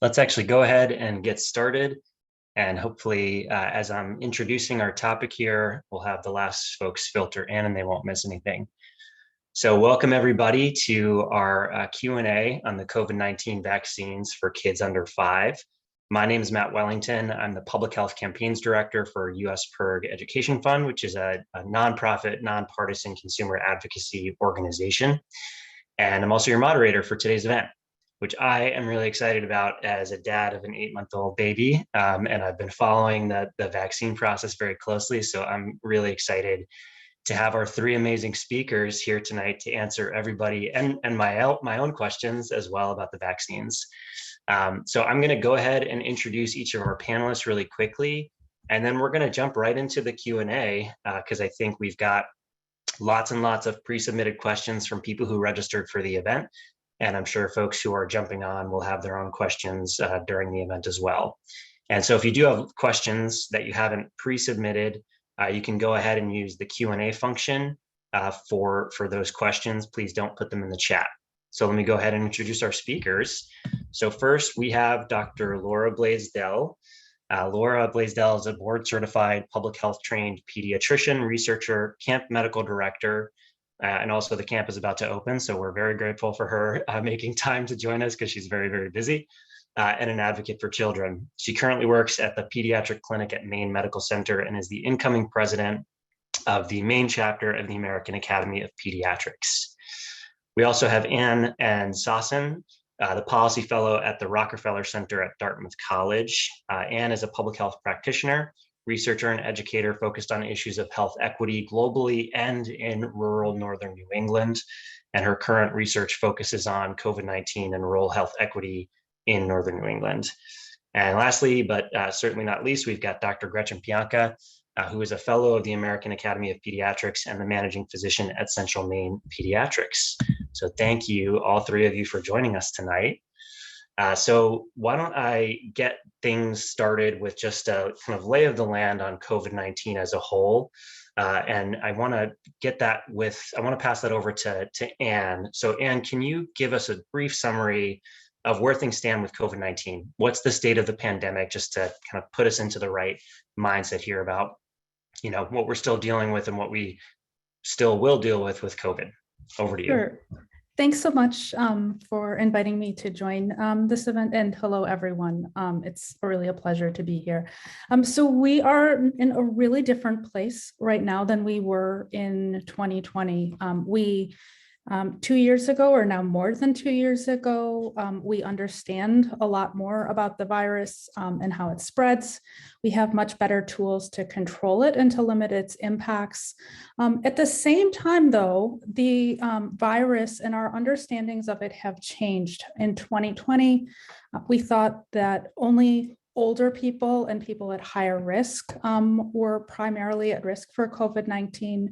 Let's actually go ahead and get started. And hopefully, as I'm introducing our topic here, we'll have the last folks filter in and they won't miss anything. So welcome everybody to our Q&A on the COVID-19 vaccines for kids under 5. My name is Matt Wellington. I'm the Public Health Campaigns Director for US PIRG Education Fund, which is a nonprofit, nonpartisan consumer advocacy organization. And I'm also your moderator for today's event, which I am really excited about as a dad of an 8-month-old baby. And I've been following the vaccine process very closely. So I'm really excited to have our 3 amazing speakers here tonight to answer everybody and my own questions as well about the vaccines. So I'm going to go ahead and introduce each of our panelists really quickly, and then we're going to jump right into the Q&A because I think we've got lots and lots of pre-submitted questions from people who registered for the event. And I'm sure folks who are jumping on will have their own questions during the event as well. And so if you do have questions that you haven't pre-submitted, you can go ahead and use the Q&A function for those questions. Please don't put them in the chat. So let me go ahead and introduce our speakers. So first we have Dr. Laura Blaisdell. Laura Blaisdell is a board-certified public health trained pediatrician, researcher, camp medical director, and also the camp is about to open. So we're very grateful for her making time to join us because she's very, very busy, and an advocate for children. She currently works at the pediatric clinic at Maine Medical Center and is the incoming president of the Maine Chapter of the American Academy of Pediatrics. We also have Anne and Sasson, the policy fellow at the Rockefeller Center at Dartmouth College. Anne is a public health practitioner, researcher, and educator focused on issues of health equity globally and in rural northern New England. And her current research focuses on COVID-19 and rural health equity in northern New England. And lastly, but certainly not least, we've got Dr. Gretchen Pianka, who is a fellow of the American Academy of Pediatrics and the managing physician at Central Maine Pediatrics. So thank you, all 3 of you, for joining us tonight. So why don't I get things started with just a kind of lay of the land on COVID-19 as a whole. And I want to pass that over to Anne. So Anne, can you give us a brief summary of where things stand with COVID-19? What's the state of the pandemic, just to kind of put us into the right mindset here about, what we're still dealing with and what we still will deal with COVID. Over to you. Sure. Thanks so much for inviting me to join this event, and hello everyone. It's really a pleasure to be here. So we are in a really different place right now than we were in 2020. 2 years ago, or now more than 2 years ago, we understand a lot more about the virus and how it spreads. We have much better tools to control it and to limit its impacts. At the same time, though, the virus and our understandings of it have changed. In 2020, we thought that only older people and people at higher risk were primarily at risk for COVID-19.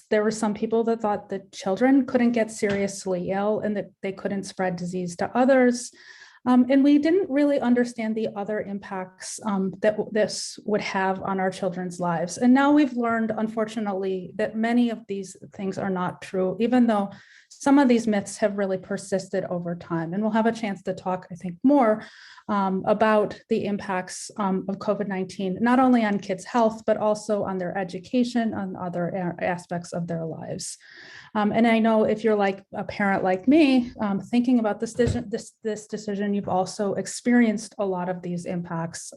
There were some people that thought that children couldn't get seriously ill and that they couldn't spread disease to others. And we didn't really understand the other impacts that this would have on our children's lives. And now we've learned, unfortunately, that many of these things are not true, even though some of these myths have really persisted over time. And we'll have a chance to talk, I think, more about the impacts of COVID-19, not only on kids' health, but also on their education, on other aspects of their lives. And I know if you're like a parent like me, thinking about this decision, you've also experienced a lot of these impacts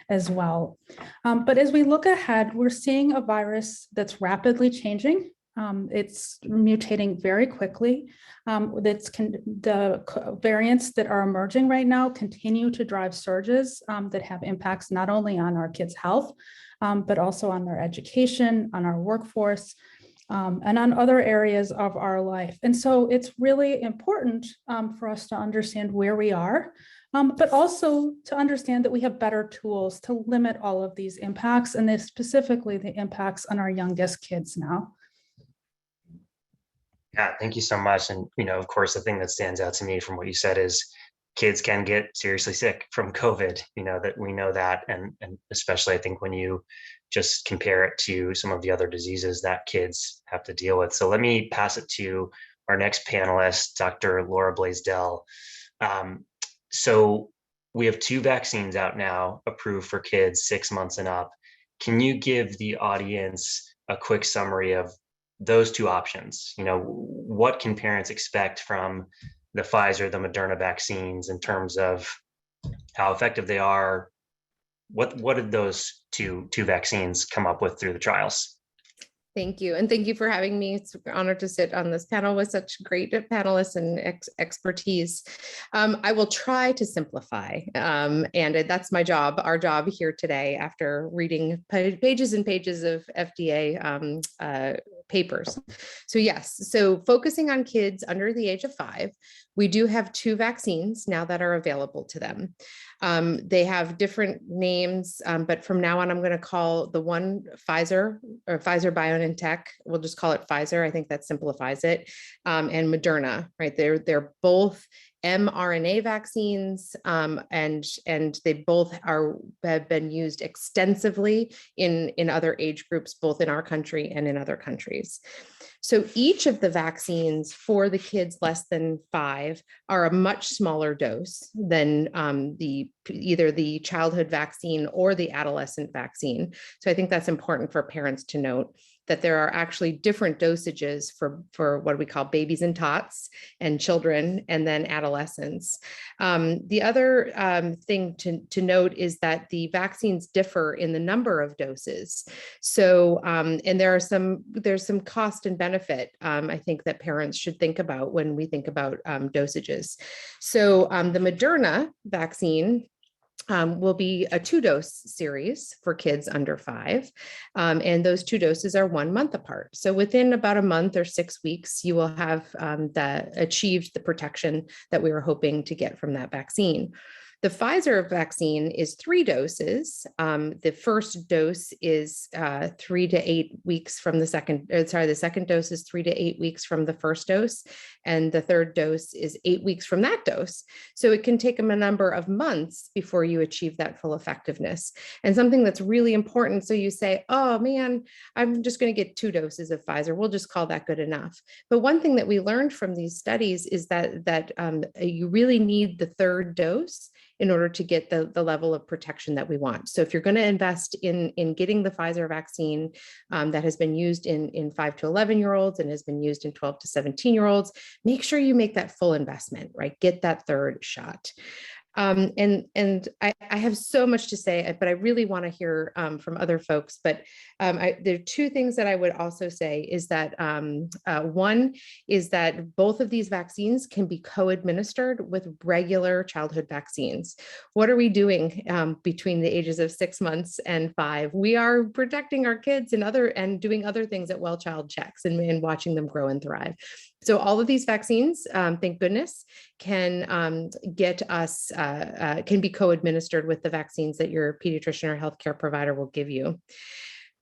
as well. But as we look ahead, we're seeing a virus that's rapidly changing. It's mutating very quickly. The variants that are emerging right now continue to drive surges that have impacts not only on our kids' health, but also on their education, on our workforce, and on other areas of our life. And so it's really important for us to understand where we are, but also to understand that we have better tools to limit all of these impacts, and specifically the impacts on our youngest kids now. Yeah, thank you so much. And, of course, the thing that stands out to me from what you said is kids can get seriously sick from COVID, that we know that. And especially I think when you just compare it to some of the other diseases that kids have to deal with. So let me pass it to our next panelist, Dr. Laura Blaisdell. So we have 2 vaccines out now approved for kids 6 months and up. Can you give the audience a quick summary of those 2 options? What can parents expect from the Pfizer, the Moderna vaccines in terms of how effective they are? What did those two vaccines come up with through the trials? Thank you. And thank you for having me. It's an honor to sit on this panel with such great panelists and expertise. I will try to simplify, and that's my job, our job here today after reading pages and pages of FDA papers. So yes, so focusing on kids under the age of 5, we do have 2 vaccines now that are available to them. They have different names, but from now on, I'm going to call the one Pfizer or Pfizer BioNTech. We'll just call it Pfizer. I think that simplifies it. And Moderna, right? They're both mRNA vaccines, and they both have been used extensively in other age groups, both in our country and in other countries. So each of the vaccines for the kids less than 5 are a much smaller dose than either the childhood vaccine or the adolescent vaccine. So I think that's important for parents to note, that there are actually different dosages for what we call babies and tots and children, and then adolescents. The other thing to note is that the vaccines differ in the number of doses. So, and there's some cost and benefit, I think, that parents should think about when we think about dosages. So the Moderna vaccine will be a 2-dose series for kids under 5. And those 2 doses are 1 month apart. So within about a month or 6 weeks, you will have achieved the protection that we were hoping to get from that vaccine. The Pfizer vaccine is 3 doses. The first dose is 3 to 8 weeks from the second, the second dose is 3 to 8 weeks from the first dose. And the third dose is 8 weeks from that dose. So it can take them a number of months before you achieve that full effectiveness. And something that's really important, so you say, oh man, I'm just going to get 2 doses of Pfizer. We'll just call that good enough. But one thing that we learned from these studies is that you really need the third dose in order to get the level of protection that we want. So if you're going to invest in getting the Pfizer vaccine that has been used in 5 to 11-year-olds and has been used in 12 to 17-year-olds, make sure you make that full investment, right? Get that third shot. And I have so much to say, but I really want to hear from other folks. But there are 2 things that I would also say is that one is that both of these vaccines can be co-administered with regular childhood vaccines. What are we doing between the ages of 6 months and 5? We are protecting our kids and doing other things at well child checks and watching them grow and thrive. So all of these vaccines, thank goodness, can get us, can be co-administered with the vaccines that your pediatrician or healthcare provider will give you.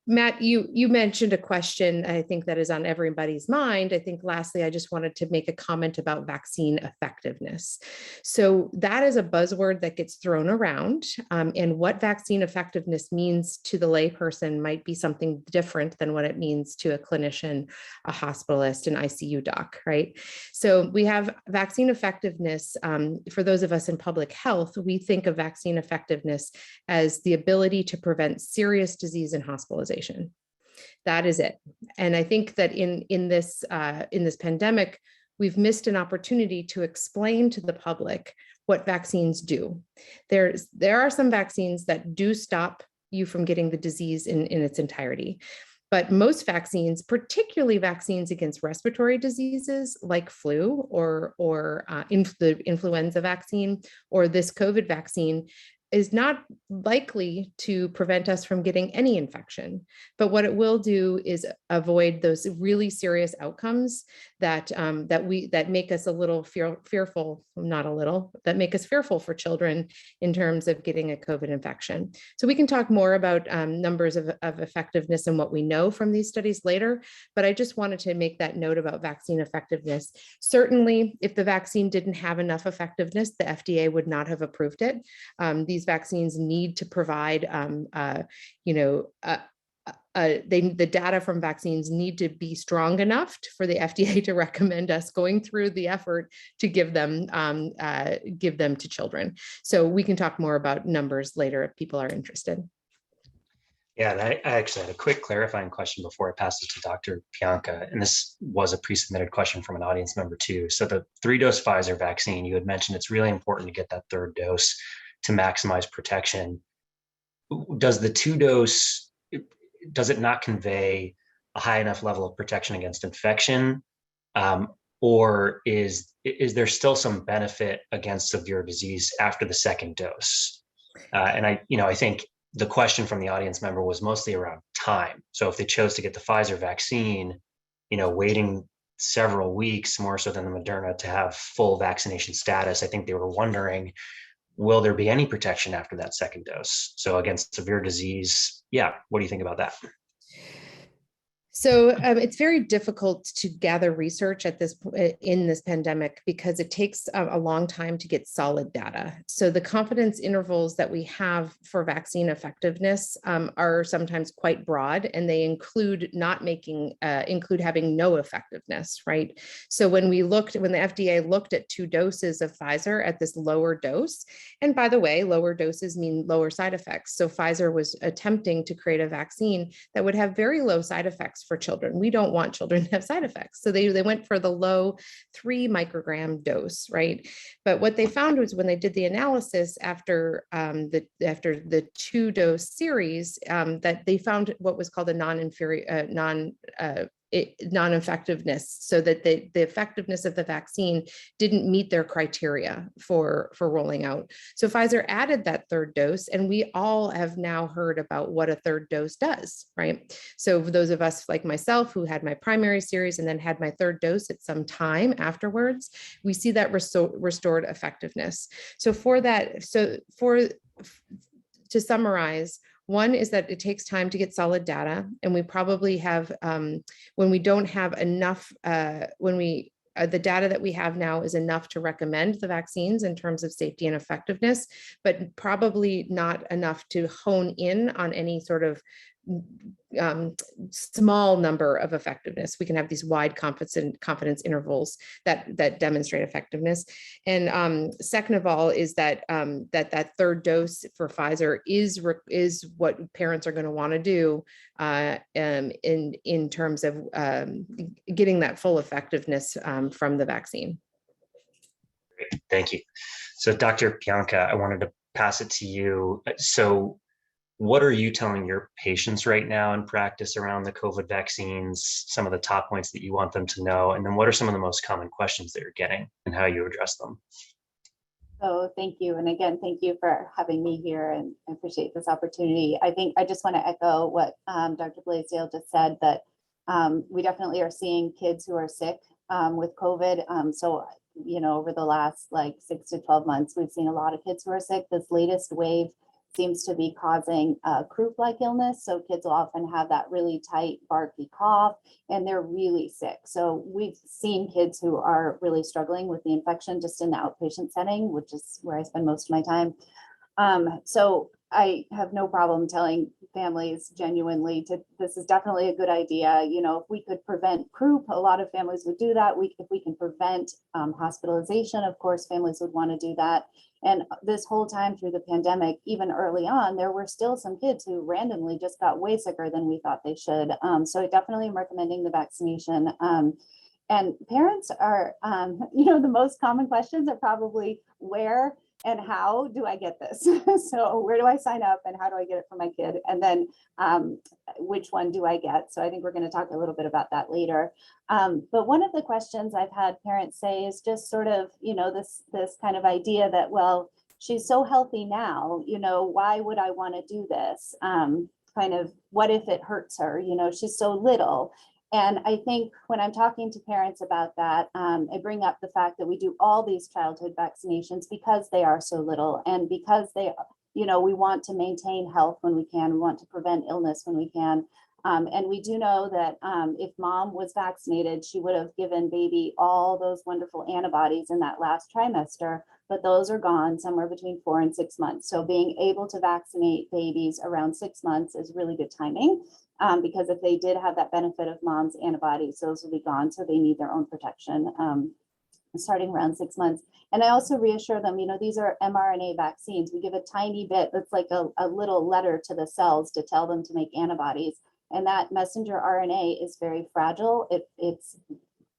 Matt, you mentioned a question, I think, that is on everybody's mind. I think lastly, I just wanted to make a comment about vaccine effectiveness. So that is a buzzword that gets thrown around, and what vaccine effectiveness means to the layperson might be something different than what it means to a clinician, a hospitalist, an ICU doc, right? So we have vaccine effectiveness. For those of us in public health, we think of vaccine effectiveness as the ability to prevent serious disease and hospitalization. That is it. And I think that in this pandemic, we've missed an opportunity to explain to the public what vaccines do. There are some vaccines that do stop you from getting the disease in its entirety. But most vaccines, particularly vaccines against respiratory diseases like flu or the influenza vaccine or this COVID vaccine, is not likely to prevent us from getting any infection. But what it will do is avoid those really serious outcomes that make us a little fearful, not a little, that make us fearful for children in terms of getting a COVID infection. So we can talk more about numbers of effectiveness and what we know from these studies later, but I just wanted to make that note about vaccine effectiveness. Certainly, if the vaccine didn't have enough effectiveness, the FDA would not have approved it. These vaccines need to provide, the data from vaccines need to be strong enough for the FDA to recommend us going through the effort to give them to children. So we can talk more about numbers later if people are interested. Yeah, and I actually had a quick clarifying question before I pass it to Dr. Pianka, and this was a pre-submitted question from an audience member too. So the 3-dose Pfizer vaccine, you had mentioned it's really important to get that 3rd dose to maximize protection. Does the 2-dose, does it not convey a high enough level of protection against infection? Or is there still some benefit against severe disease after the 2nd dose? And I think the question from the audience member was mostly around time. So if they chose to get the Pfizer vaccine, waiting several weeks more so than the Moderna to have full vaccination status, I think they were wondering, will there be any protection after that 2nd dose? So against severe disease, yeah, what do you think about that? So it's very difficult to gather research in this pandemic because it takes a long time to get solid data. So the confidence intervals that we have for vaccine effectiveness are sometimes quite broad, and they include having no effectiveness, right? So when the FDA looked at 2 doses of Pfizer at this lower dose, and by the way, lower doses mean lower side effects. So Pfizer was attempting to create a vaccine that would have very low side effects for children. We don't want children to have side effects. So they went for the low 3 microgram dose, right? But what they found was when they did the analysis after the 2-dose series, that they found what was called a non-effectiveness, so that the effectiveness of the vaccine didn't meet their criteria for rolling out. So Pfizer added that 3rd dose, and we all have now heard about what a 3rd dose does, right? So for those of us like myself who had my primary series and then had my 3rd dose at some time afterwards, we see that restored effectiveness. So to summarize, one is that it takes time to get solid data, and we probably have, when we don't have enough, the data that we have now is enough to recommend the vaccines in terms of safety and effectiveness, but probably not enough to hone in on any sort of small number of effectiveness. We can have these wide confidence intervals that demonstrate effectiveness. And second of all is that that 3rd dose for Pfizer is what parents are going to want to do in terms of getting that full effectiveness from the vaccine. Great, thank you. So Dr. Pianka, I wanted to pass it to you. So what are you telling your patients right now in practice around the COVID vaccines, some of the top points that you want them to know, and then what are some of the most common questions that you're getting and how you address them? So thank you. And again, thank you for having me here, and I appreciate this opportunity. I think I just want to echo what Dr. Blaisdell just said, that we definitely are seeing kids who are sick with COVID. So, over the last 6 to 12 months, we've seen a lot of kids who are sick. This latest wave seems to be causing a croup-like illness. So kids will often have that really tight, barky cough, and they're really sick. So we've seen kids who are really struggling with the infection just in the outpatient setting, which is where I spend most of my time. So I have no problem telling families genuinely this is definitely a good idea. If we could prevent croup, a lot of families would do that. If we can prevent hospitalization, of course, families would want to do that. And this whole time through the pandemic, even early on, there were still some kids who randomly just got way sicker than we thought they should. So I definitely am recommending the vaccination. And parents are, the most common questions are probably where and how do I get this? So where do I sign up and how do I get it for my kid? And then which one do I get? So I think we're going to talk a little bit about that later. But one of the questions I've had parents say is just sort of, this kind of idea that, well, she's so healthy now, why would I want to do this? Kind of, what if it hurts her? She's so little. And I think when I'm talking to parents about that, I bring up the fact that we do all these childhood vaccinations because they are so little, and because they, we want to maintain health when we can, we want to prevent illness when we can. And we do know that if mom was vaccinated, she would have given baby all those wonderful antibodies in that last trimester, but those are gone somewhere between 4 and 6 months. So being able to vaccinate babies around 6 months is really good timing. because if they did have that benefit of mom's antibodies, those will be gone. So they need their own protection starting around 6 months. And I also reassure them, these are mRNA vaccines. We give a tiny bit, that's like a little letter to the cells to tell them to make antibodies. And that messenger RNA is very fragile. It's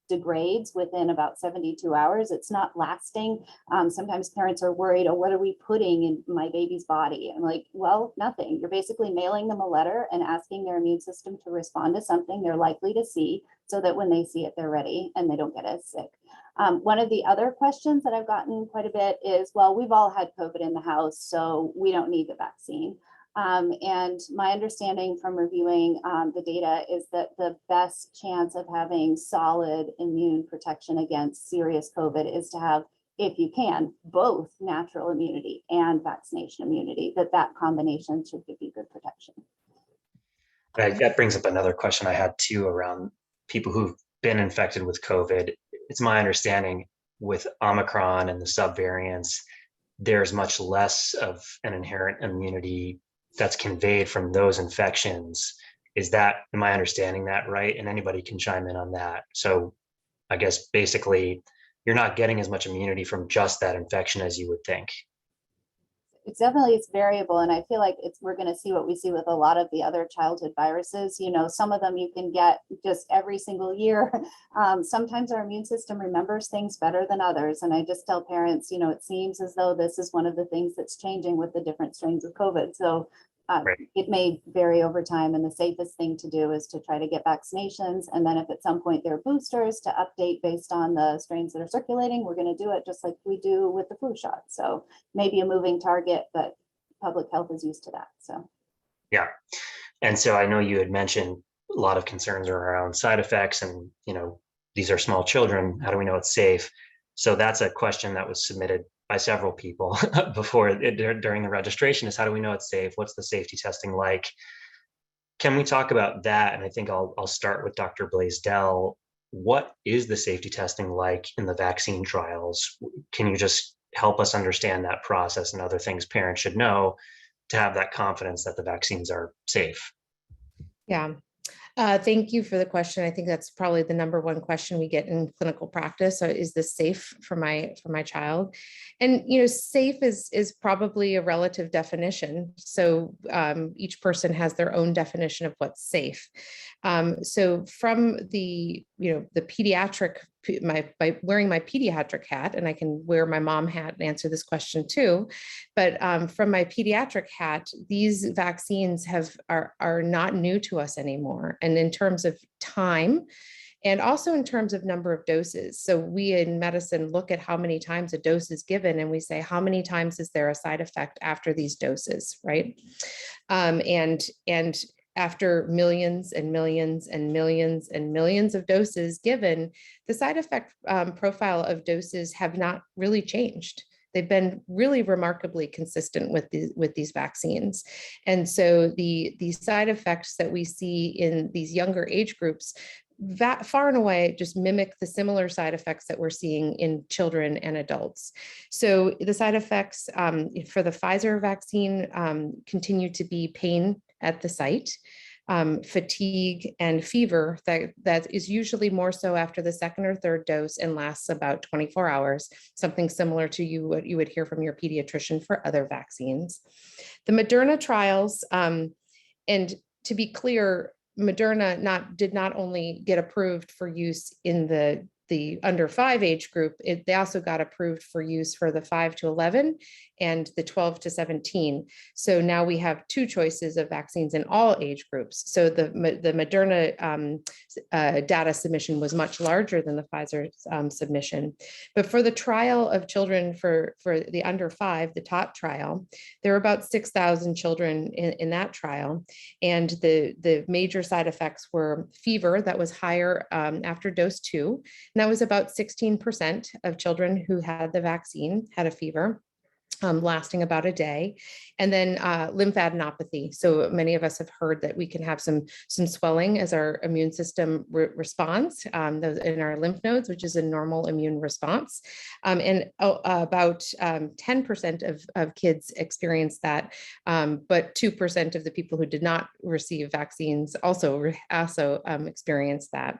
degrades within about 72 hours. It's not lasting. Sometimes parents are worried, oh, what are we putting in my baby's body? I'm like, well, nothing. You're basically mailing them a letter and asking their immune system to respond to something they're likely to see so that when they see it, they're ready and they don't get as sick. One of the other questions that I've gotten quite a bit is, well, we've all had COVID in the house, so we don't need the vaccine. And my understanding from reviewing the data is that the best chance of having solid immune protection against serious COVID is to have, if you can, both natural immunity and vaccination immunity, that combination should give you good protection. Right. That brings up another question I had too around people who've been infected with COVID. It's my understanding with Omicron and the subvariants, there's much less of an inherent immunity that's conveyed from those infections. Am I understanding that right? And anybody can chime in on that. So I guess basically you're not getting as much immunity from just that infection as you would think. It's variable. And I feel like we're going to see what we see with a lot of the other childhood viruses. Some of them you can get just every single year. Sometimes our immune system remembers things better than others. And I just tell parents, it seems as though this is one of the things that's changing with the different strains of COVID. So Right. It may vary over time, and the safest thing to do is to try to get vaccinations. And then if at some point there are boosters, to update based on the strains that are circulating, we're going to do it just like we do with the flu shot. So maybe a moving target, but public health is used to that. So yeah. And so I know you had mentioned a lot of concerns around side effects and, these are small children. How do we know it's safe? So that's a question that was submitted by several people during the registration is how do we know it's safe? What's the safety testing like? Can we talk about that? And I think I'll start with Dr. Blaisdell. What is the safety testing like in the vaccine trials? Can you just help us understand that process and other things parents should know to have that confidence that the vaccines are safe? Yeah. Thank you for the question. I think that's probably the number one question we get in clinical practice. So is this safe for my child? And safe is probably a relative definition. So each person has their own definition of what's safe. So from the pediatric, by wearing my pediatric hat, and I can wear my mom hat and answer this question too, but from my pediatric hat, these vaccines are not new to us anymore. And in terms of time, and also in terms of number of doses. So we in medicine look at how many times a dose is given, and we say, how many times is there a side effect after these doses, right? And after millions and millions and millions and millions of doses given, the side effect profile of doses have not really changed. They've been really remarkably consistent with these vaccines. And so the side effects that we see in these younger age groups that far and away just mimic the similar side effects that we're seeing in children and adults. So the side effects for the Pfizer vaccine continue to be pain at the site, fatigue and fever that is usually more so after the second or third dose and lasts about 24 hours, something similar to what you would hear from your pediatrician for other vaccines. The Moderna trials, and to be clear, Moderna did not only get approved for use in the under 5 age group, they also got approved for use for the 5 to 11 and the 12 to 17. So now we have 2 choices of vaccines in all age groups. So the Moderna data submission was much larger than the Pfizer submission. But for the trial of children for the under 5, the top trial, there were about 6,000 children in that trial. And the major side effects were fever that was higher after dose 2. And that was about 16% of children who had the vaccine had a fever. lasting about a day, and then lymphadenopathy. So many of us have heard that we can have some swelling as our immune system responds those in our lymph nodes, which is a normal immune response. And about 10% of kids experience that, but 2% of the people who did not receive vaccines also experienced that.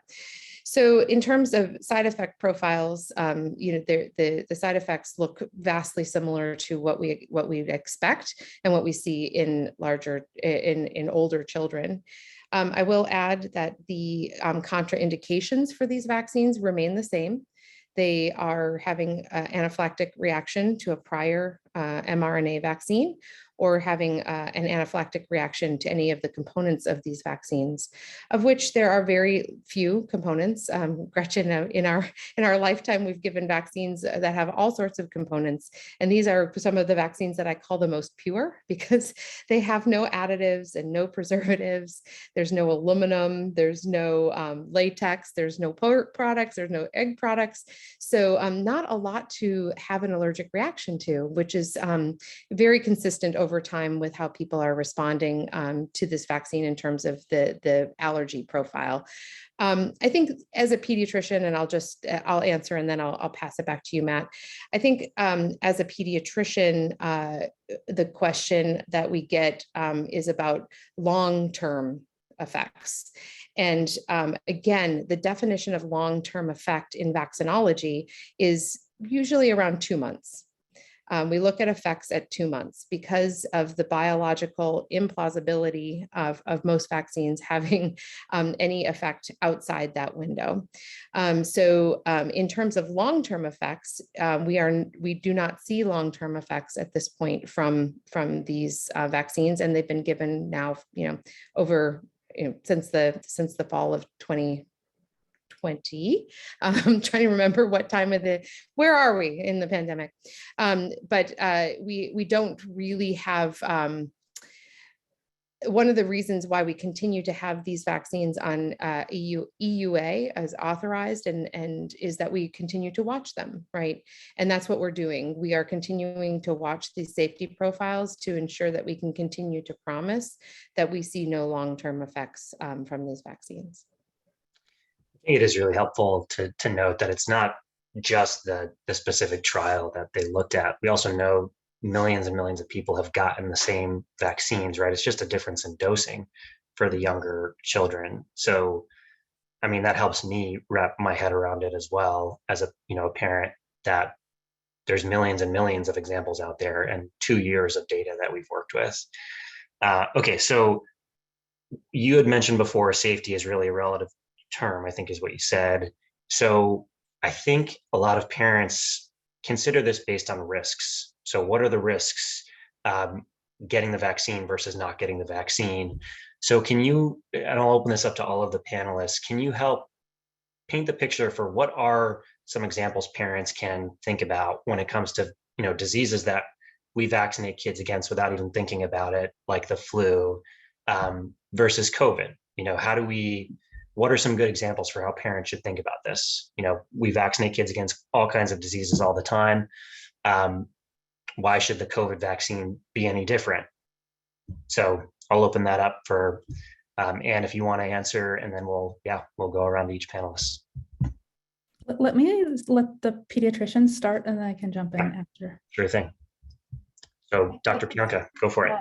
So in terms of side effect profiles, the side effects look vastly similar to what we'd expect and what we see in older children. I will add that the contraindications for these vaccines remain the same. They are having an anaphylactic reaction to a prior mRNA vaccine, or having an anaphylactic reaction to any of the components of these vaccines, of which there are very few components. Gretchen, in our lifetime, we've given vaccines that have all sorts of components. And these are some of the vaccines that I call the most pure, because they have no additives and no preservatives. There's no aluminum, there's no latex, there's no pork products, there's no egg products. So not a lot to have an allergic reaction to, which is very consistent over time with how people are responding to this vaccine in terms of the allergy profile. I think as a pediatrician, and I'll answer and then I'll pass it back to you, Matt. I think as a pediatrician, the question that we get is about long-term effects. And again, the definition of long-term effect in vaccinology is usually around 2 months. We look at effects at 2 months because of the biological implausibility of most vaccines having any effect outside that window. So in terms of long-term effects, we do not see long-term effects at this point from these vaccines, and they've been given now, over since the fall of 2020. I'm trying to remember what time where are we in the pandemic? But we don't really have, one of the reasons why we continue to have these vaccines on EUA as authorized and is that we continue to watch them, right? And that's what we're doing. We are continuing to watch these safety profiles to ensure that we can continue to promise that we see no long-term effects from these vaccines. I think it is really helpful to note that it's not just the specific trial that they looked at. We also know millions and millions of people have gotten the same vaccines, right? It's just a difference in dosing for the younger children. So, I mean, that helps me wrap my head around it as well as a parent, that there's millions and millions of examples out there and 2 years of data that we've worked with. Okay, so you had mentioned before, safety is really a relative term, I think is what you said. So I think a lot of parents consider this based on risks. So what are the risks getting the vaccine versus not getting the vaccine? So can you, and I'll open this up to all of the panelists, can you help paint the picture for what are some examples parents can think about when it comes to diseases that we vaccinate kids against without even thinking about it, like the flu versus COVID? What are some good examples for how parents should think about this? We vaccinate kids against all kinds of diseases all the time. Why should the COVID vaccine be any different? So I'll open that up for Anne, if you want to answer, and then we'll go around to each panelist. Let the pediatrician start, and then I can jump in after. Sure thing. So Dr. Pianka, go for it.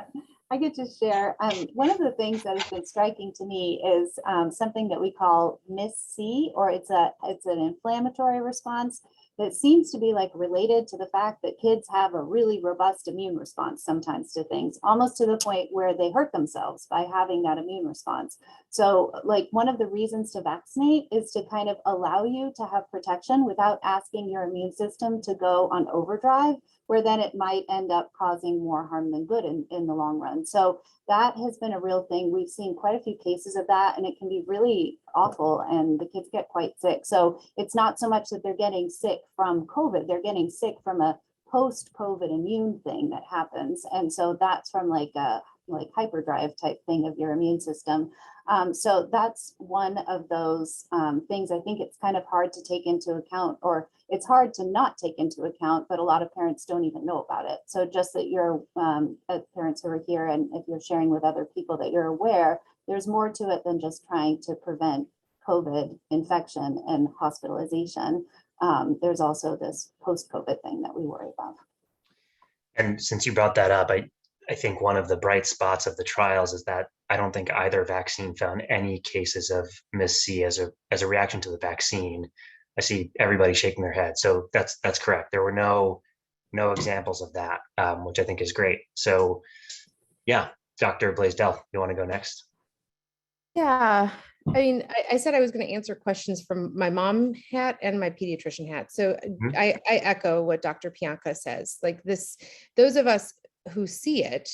I get to share. One of the things that has been striking to me is something that we call MIS-C, or it's an inflammatory response that seems to be related to the fact that kids have a really robust immune response sometimes to things, almost to the point where they hurt themselves by having that immune response. So one of the reasons to vaccinate is to kind of allow you to have protection without asking your immune system to go on overdrive, where then it might end up causing more harm than good in the long run. So that has been a real thing. We've seen quite a few cases of that, and it can be really awful, and the kids get quite sick. So it's not so much that they're getting sick from COVID, they're getting sick from a post-COVID immune thing that happens. And so that's from a hyperdrive type thing of your immune system. So that's one of those things I think it's kind of hard to take into account, or it's hard to not take into account, but a lot of parents don't even know about it. So just that you're, parents who are here, and if you're sharing with other people, that you're aware, there's more to it than just trying to prevent COVID infection and hospitalization. There's also this post-COVID thing that we worry about. And since you brought that up, I think one of the bright spots of the trials is that I don't think either vaccine found any cases of MIS-C as a reaction to the vaccine. I see everybody shaking their head. So that's correct. There were no examples of that, which I think is great. So yeah, Dr. Blaisdell, you want to go next? Yeah, I mean, I said I was going to answer questions from my mom hat and my pediatrician hat. So I echo what Dr. Pianka says. Like this, those of us who see it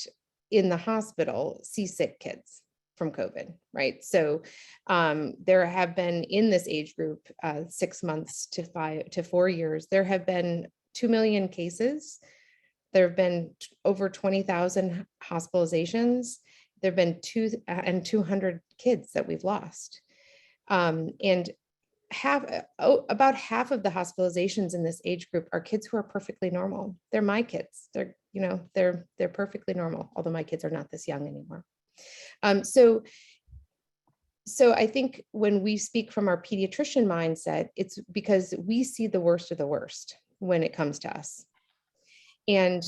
in the hospital see sick kids from COVID, right? So there have been in this age group, 6 months to 5 to 4 years, there have been 2 million cases. There have been over 20,000 hospitalizations. There have been 200 kids that we've lost. And about half of the hospitalizations in this age group are kids who are perfectly normal. They're my kids. They're perfectly normal, although my kids are not this young anymore. So I think when we speak from our pediatrician mindset, it's because we see the worst of the worst when it comes to us. And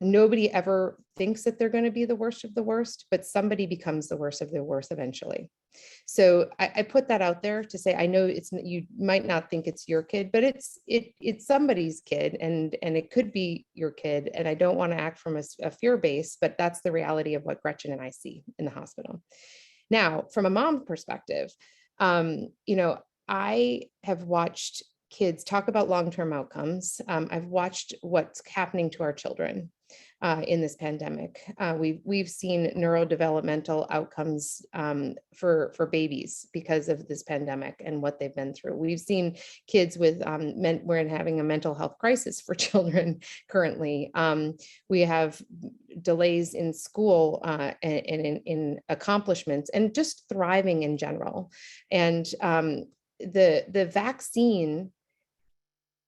nobody ever thinks that they're going to be the worst of the worst, but somebody becomes the worst of the worst eventually. So I put that out there to say, I know you might not think it's your kid, but it's somebody's kid, and it could be your kid. And I don't want to act from a fear base, but that's the reality of what Gretchen and I see in the hospital. Now, from a mom perspective, I have watched kids talk about long-term outcomes. I've watched what's happening to our children in this pandemic. We've seen neurodevelopmental outcomes for babies because of this pandemic and what they've been through. We've seen kids with we're having a mental health crisis for children currently. We have delays in school and in accomplishments and just thriving in general. And the vaccine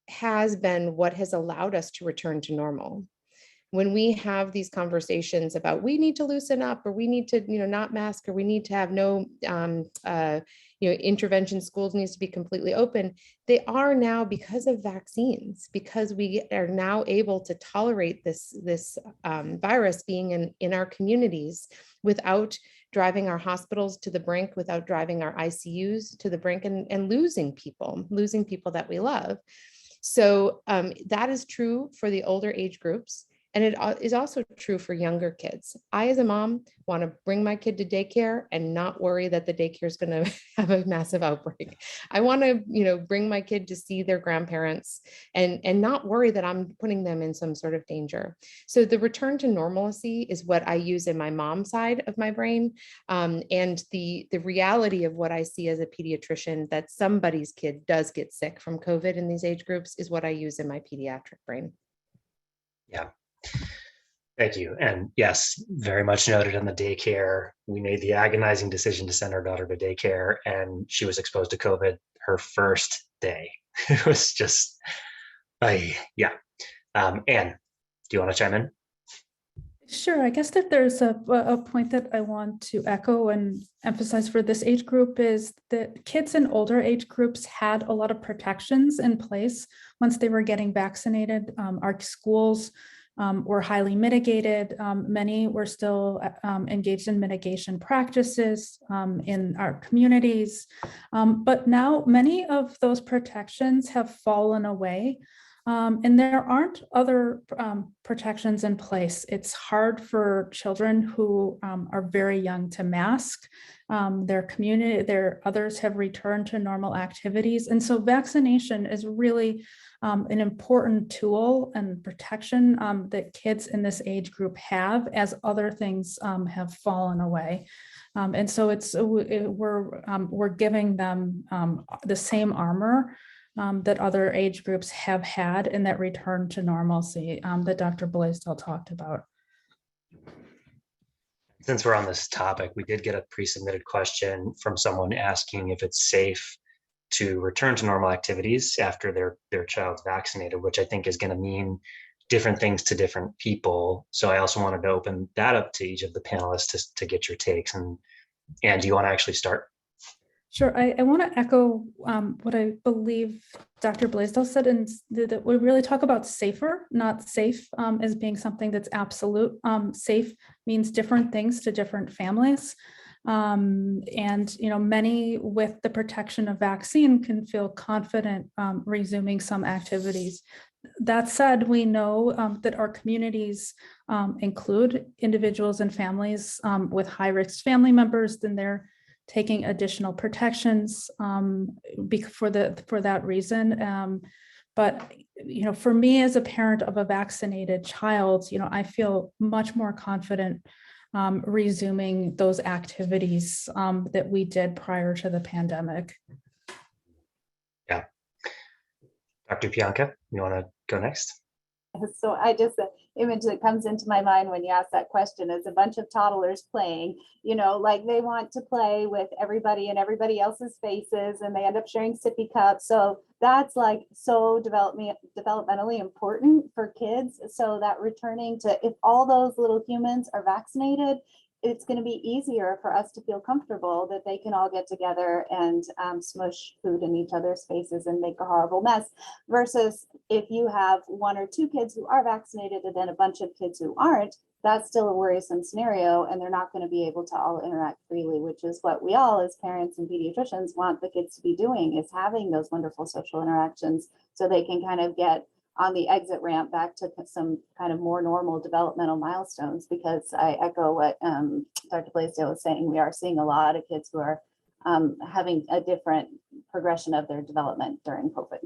has been what has allowed us to return to normal. When we have these conversations about we need to loosen up, or we need to, not mask, or we need to have no, intervention, schools needs to be completely open. They are now because of vaccines, because we are now able to tolerate this virus being in our communities without driving our hospitals to the brink, without driving our ICUs to the brink, and losing people that we love. So that is true for the older age groups. And it is also true for younger kids. I, as a mom, want to bring my kid to daycare and not worry that the daycare is going to have a massive outbreak. I want to, bring my kid to see their grandparents and not worry that I'm putting them in some sort of danger. So the return to normalcy is what I use in my mom side of my brain. And the reality of what I see as a pediatrician, that somebody's kid does get sick from COVID in these age groups, is what I use in my pediatric brain. Yeah. Thank you. And yes, very much noted on the daycare. We made the agonizing decision to send our daughter to daycare, and she was exposed to COVID her first day. It was just, yeah. Anne, do you want to chime in? Sure. I guess that there's a point that I want to echo and emphasize for this age group is that kids in older age groups had a lot of protections in place once they were getting vaccinated. Our schools were highly mitigated. Many were still engaged in mitigation practices in our communities. But now many of those protections have fallen away. And there aren't other protections in place. It's hard for children who are very young to mask. Others have returned to normal activities. And so vaccination is really an important tool and protection that kids in this age group have, as other things have fallen away. And so we're giving them the same armor that other age groups have had in that return to normalcy that Dr. Blaisdell talked about. Since we're on this topic, we did get a pre-submitted question from someone asking if it's safe to return to normal activities after their child's vaccinated, which I think is going to mean different things to different people. So I also wanted to open that up to each of the panelists to get your takes. And do you want to actually start? Sure. I want to echo what I believe Dr. Blaisdell said, and that we really talk about safer, not safe, as being something that's absolute. Safe means different things to different families. And, you know, many with the protection of vaccine can feel confident resuming some activities. That said, we know that our communities include individuals and families with high-risk family members, then they're taking additional protections for that reason. But, you know, for me as a parent of a vaccinated child, you know, I feel much more confident resuming those activities that we did prior to the pandemic. Yeah. Dr. Pianka, you want to go next? So I just, the image that comes into my mind when you ask that question is a bunch of toddlers playing, you know, like they want to play with everybody and everybody else's faces, and they end up sharing sippy cups. So that's like so developmentally important for kids. So that returning to, if all those little humans are vaccinated, it's going to be easier for us to feel comfortable that they can all get together and smush food in each other's faces and make a horrible mess, versus if you have one or two kids who are vaccinated and then a bunch of kids who aren't, that's still a worrisome scenario, and they're not going to be able to all interact freely, which is what we all as parents and pediatricians want the kids to be doing, is having those wonderful social interactions so they can kind of get on the exit ramp back to some kind of more normal developmental milestones. Because I echo what Dr. Blaisdell was saying, we are seeing a lot of kids who are having a different progression of their development during COVID.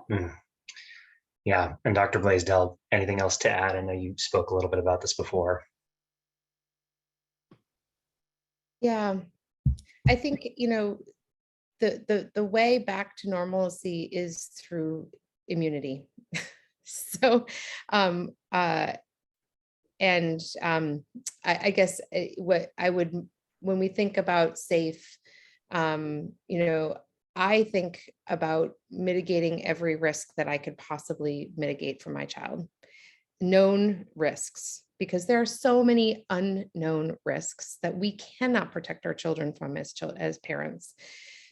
Mm. Yeah, and Dr. Blaisdell, anything else to add? I know you spoke a little bit about this before. Yeah, I think, you know, the way back to normalcy is through immunity. So, I guess what I would, when we think about safe, you know, I think about mitigating every risk that I could possibly mitigate for my child. Known risks, because there are so many unknown risks that we cannot protect our children from as parents.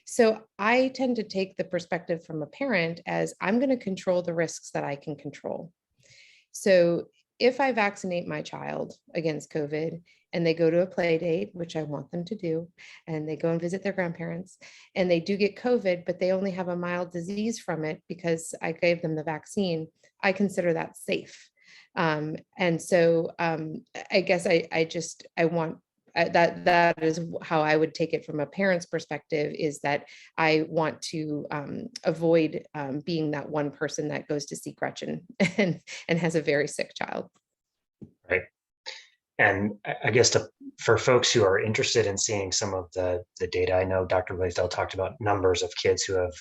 So I tend to take the perspective from a parent as I'm going to control the risks that I can control. So if I vaccinate my child against COVID and they go to a play date, which I want them to do, and they go and visit their grandparents, and they do get COVID, but they only have a mild disease from it because I gave them the vaccine, I consider that safe. And so I guess I want that is how I would take it from a parent's perspective, is that I want to avoid being that one person that goes to see Gretchen and has a very sick child. Right. And I guess for folks who are interested in seeing some of the data, I know Dr. Blaisdell talked about numbers of kids who have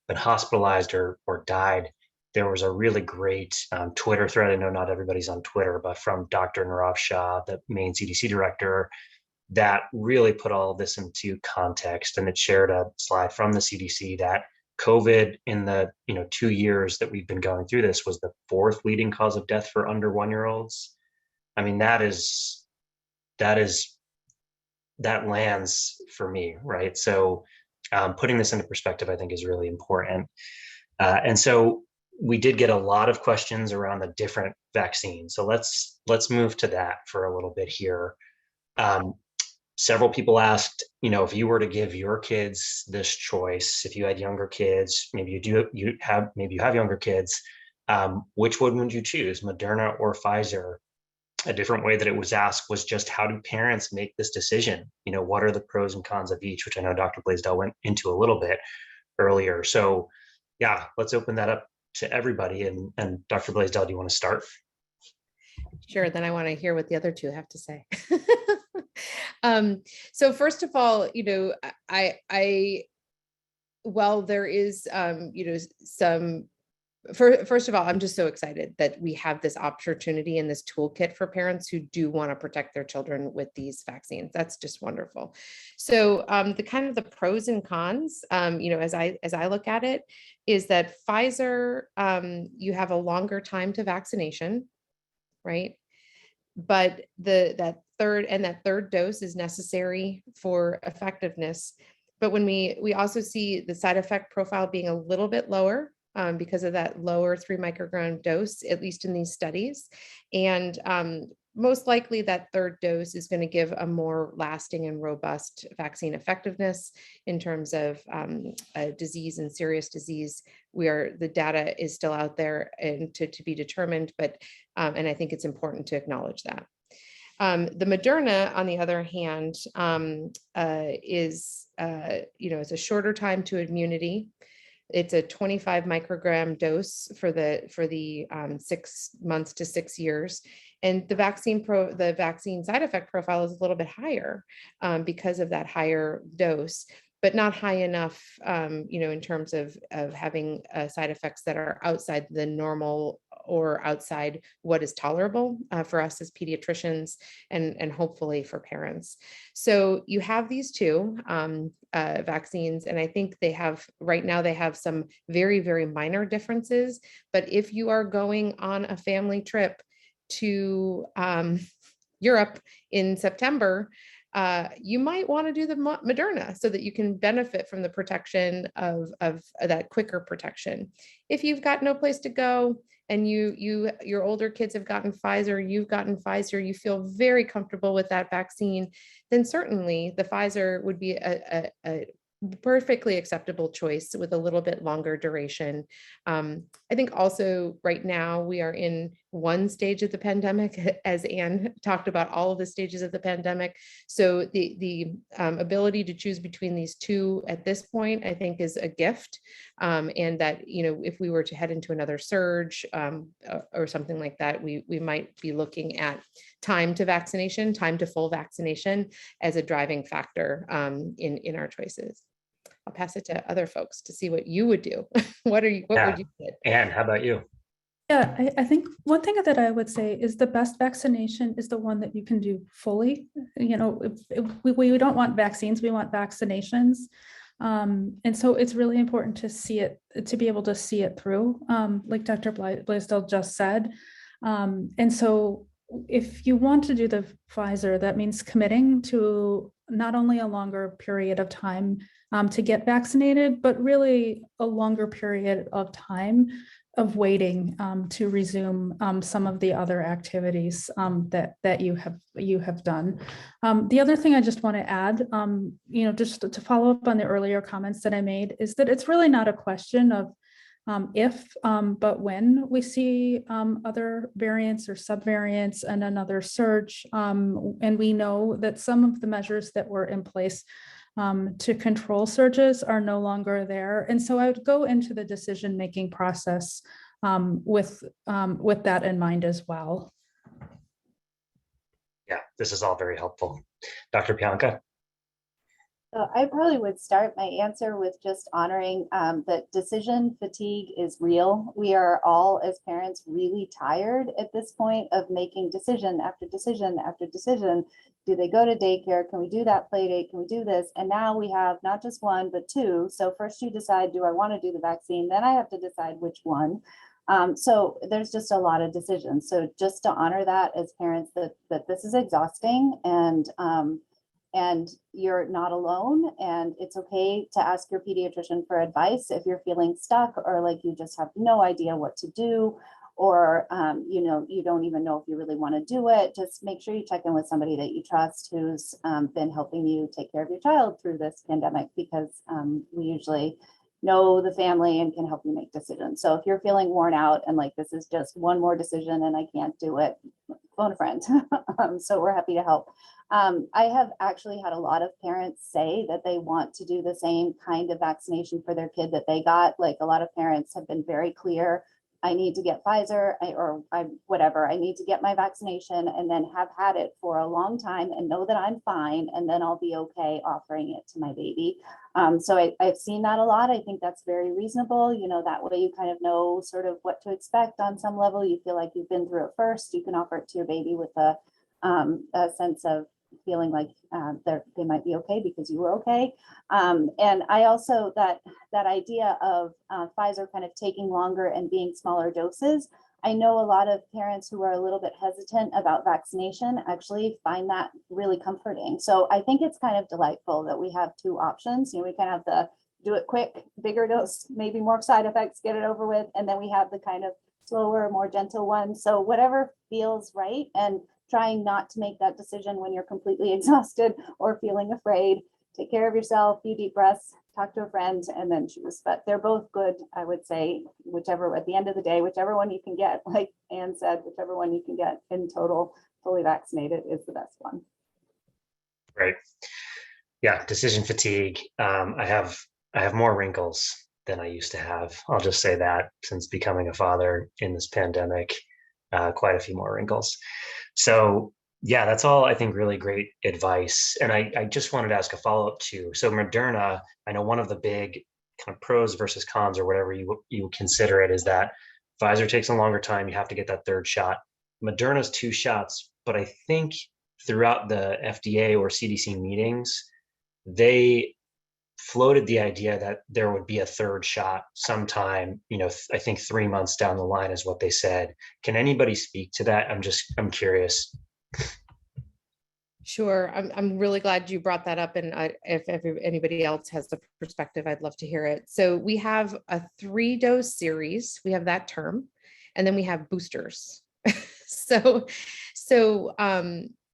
been hospitalized or died. There was a really great Twitter thread. I know not everybody's on Twitter, but from Dr. Nirav Shah, the Maine CDC director, that really put all of this into context. And it shared a slide from the CDC that COVID in the 2 years that we've been going through this was the 4th leading cause of death for under 1-year-olds. I mean, that lands for me, right? So putting this into perspective, I think, is really important. And so we did get a lot of questions around the different vaccines. So let's move to that for a little bit here. Several people asked, if you were to give your kids this choice, if you had younger kids, maybe you have younger kids, which one would you choose, Moderna or Pfizer? A different way that it was asked was just, how do parents make this decision? What are the pros and cons of each, which I know Dr. Blaisdell went into a little bit earlier. So yeah, let's open that up to everybody. And Dr. Blaisdell, do you want to start? Sure, then I want to hear what the other two have to say. So first of all, while there is, some First of all, I'm just so excited that we have this opportunity and this toolkit for parents who do want to protect their children with these vaccines. That's just wonderful. So the kind of the pros and cons, as I look at it, is that Pfizer, you have a longer time to vaccination, right? But that third dose is necessary for effectiveness. But when we also see the side effect profile being a little bit lower, because of that lower 3 microgram dose, at least in these studies. And most likely that third dose is going to give a more lasting and robust vaccine effectiveness in terms of disease and serious disease. The data is still out there and to be determined, but and I think it's important to acknowledge that. The Moderna, on the other hand, is it's a shorter time to immunity. It's a 25 microgram dose for the 6 months to 6 years. And the vaccine side effect profile is a little bit higher because of that higher dose, but not high enough, in terms of having side effects that are outside the normal or outside what is tolerable for us as pediatricians and hopefully for parents. So you have these two vaccines, and I think right now they have some very, very minor differences. But if you are going on a family trip to Europe in September, you might want to do the Moderna so that you can benefit from the protection of that quicker protection. If you've got no place to go and your older kids have gotten Pfizer, you've gotten Pfizer, you feel very comfortable with that vaccine, then certainly the Pfizer would be a perfectly acceptable choice with a little bit longer duration. I think also right now we are in one stage of the pandemic, as Anne talked about all of the stages of the pandemic. So the ability to choose between these two at this point, I think is a gift. And that, if we were to head into another surge or something like that, we might be looking at time to full vaccination as a driving factor in our choices. I'll pass it to other folks to see what you would do. What would you do? Anne, how about you? Yeah, I think one thing that I would say is the best vaccination is the one that you can do fully. We don't want vaccines, we want vaccinations. And so it's really important to be able to see it through, like Dr. Blaisdell just said. And so if you want to do the Pfizer, that means committing to not only a longer period of time to get vaccinated, but really a longer period of time of waiting to resume some of the other activities that you have done. The other thing I just want to add, just to follow up on the earlier comments that I made, is that it's really not a question of if, but when we see other variants or subvariants and another surge, and we know that some of the measures that were in place to control surges are no longer there. And so I would go into the decision-making process with that in mind as well. Yeah, this is all very helpful. Dr. Pianka? So I probably would start my answer with just honoring that decision fatigue is real. We are all, as parents, really tired at this point of making decision after decision after decision. Do they go to daycare? Can we do that play date? Can we do this? And now we have not just one, but two. So first you decide, do I want to do the vaccine? Then I have to decide which one. So there's just a lot of decisions. So just to honor that as parents, that this is exhausting, and you're not alone, and it's okay to ask your pediatrician for advice if you're feeling stuck or like you just have no idea what to do, or you don't even know if you really want to do it. Just make sure you check in with somebody that you trust who's been helping you take care of your child through this pandemic, because we usually know the family and can help you make decisions. So if you're feeling worn out and like this is just one more decision and I can't do it, phone a friend. So we're happy to help. I have actually had a lot of parents say that they want to do the same kind of vaccination for their kid that they got. Like a lot of parents have been very clear, I need to get Pfizer I need to get my vaccination, and then have had it for a long time and know that I'm fine, and then I'll be okay offering it to my baby. So I've seen that a lot. I think that's very reasonable. That way you kind of know sort of what to expect on some level. You feel like you've been through it first. You can offer it to your baby with a sense of feeling like they might be okay because you were okay. And I also, that idea of Pfizer kind of taking longer and being smaller doses, I know a lot of parents who are a little bit hesitant about vaccination actually find that really comforting. So I think it's kind of delightful that we have two options. We can have the do it quick, bigger dose, maybe more side effects, get it over with. And then we have the kind of slower, more gentle one. So whatever feels right, and trying not to make that decision when you're completely exhausted or feeling afraid. Take care of yourself, few deep breaths, talk to a friend, and then choose. But they're both good, I would say, whichever, at the end of the day, whichever one you can get, like Anne said, whichever one you can get in total, fully vaccinated is the best one. Right. Yeah, decision fatigue. I have more wrinkles than I used to have. I'll just say that, since becoming a father in this pandemic, quite a few more wrinkles. So yeah, that's all, I think, really great advice. And I just wanted to ask a follow-up too. So Moderna, I know one of the big kind of pros versus cons, or whatever you consider it, is that Pfizer takes a longer time. You have to get that third shot. Moderna's 2 shots, but I think throughout the FDA or CDC meetings, they floated the idea that there would be a third shot sometime, I think 3 months down the line is what they said. Can anybody speak to that? I'm curious. Sure. I'm really glad you brought that up. And if anybody else has a perspective, I'd love to hear it. So we have a 3-dose series. We have that term, and then we have boosters. So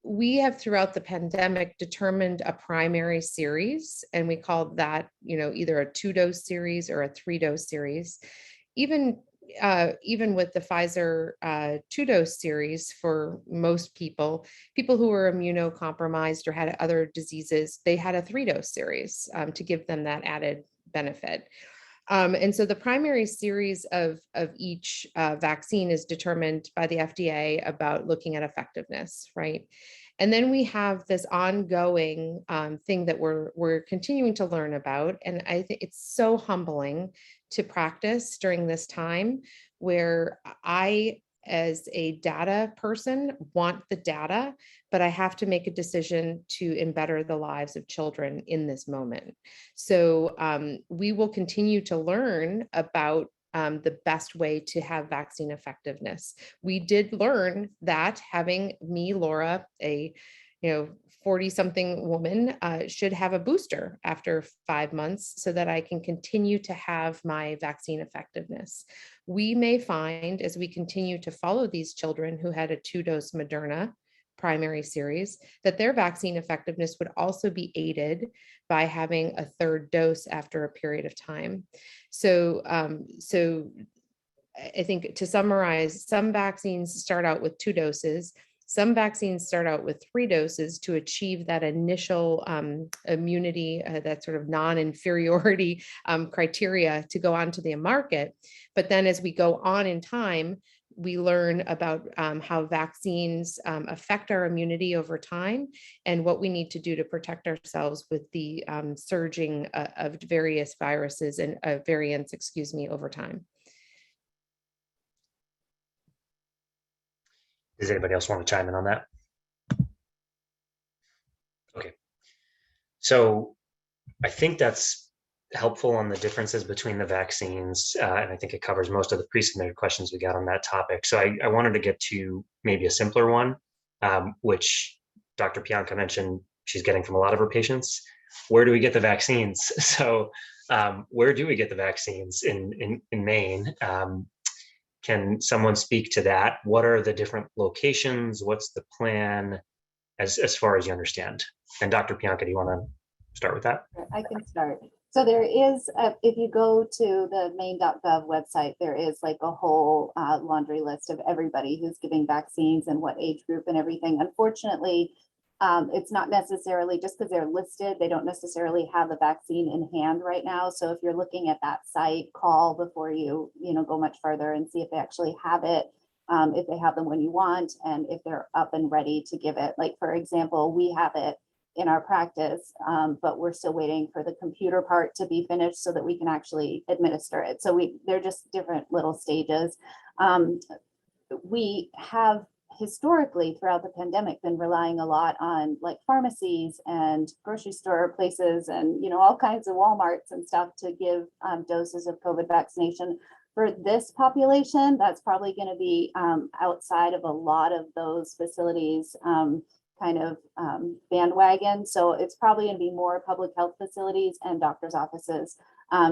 we have, throughout the pandemic, determined a primary series, and we called that, either a 2-dose series or a 3-dose series. Even with the Pfizer 2-dose series, for most people who were immunocompromised or had other diseases, they had a 3-dose series to give them that added benefit. And so the primary series of each vaccine is determined by the FDA about looking at effectiveness, right? And then we have this ongoing thing that we're continuing to learn about. And I think it's so humbling to practice during this time, where I, as a data person, want the data, but I have to make a decision to embetter the lives of children in this moment. So we will continue to learn about the best way to have vaccine effectiveness. We did learn that having me, Laura, a 40-something woman, should have a booster after 5 months, so that I can continue to have my vaccine effectiveness. We may find, as we continue to follow these children who had a 2-dose Moderna primary series, that their vaccine effectiveness would also be aided by having a 3rd dose after a period of time. So I think, to summarize, some vaccines start out with 2 doses. Some vaccines start out with 3 doses to achieve that initial immunity, that sort of non-inferiority criteria to go onto the market. But then as we go on in time, we learn about how vaccines affect our immunity over time, and what we need to do to protect ourselves with the surging of various viruses and variants, over time. Does anybody else want to chime in on that? Okay. So I think that's helpful on the differences between the vaccines. And I think it covers most of the pre-submitted questions we got on that topic. So I wanted to get to maybe a simpler one, which Dr. Pianka mentioned she's getting from a lot of her patients. Where do we get the vaccines? So where do we get the vaccines in Maine? Can someone speak to that? What are the different locations? What's the plan, as far as you understand? And Dr. Pianka, do you want to start with that? I can start. So there is, if you go to the maine.gov website, there is like a whole laundry list of everybody who's giving vaccines and what age group and everything. Unfortunately, it's not necessarily, just because they're listed, they don't necessarily have the vaccine in hand right now. So if you're looking at that site, call before you go much further and see if they actually have it, if they have them when you want, and if they're up and ready to give it. Like, for example, we have it in our practice, but we're still waiting for the computer part to be finished so that we can actually administer it. So they're just different little stages. We have historically throughout the pandemic been relying a lot on like pharmacies and grocery store places and, you know, all kinds of Walmarts and stuff to give doses of COVID vaccination. For this population, that's probably going to be outside of a lot of those facilities bandwagon. So it's probably going to be more public health facilities and doctors' offices,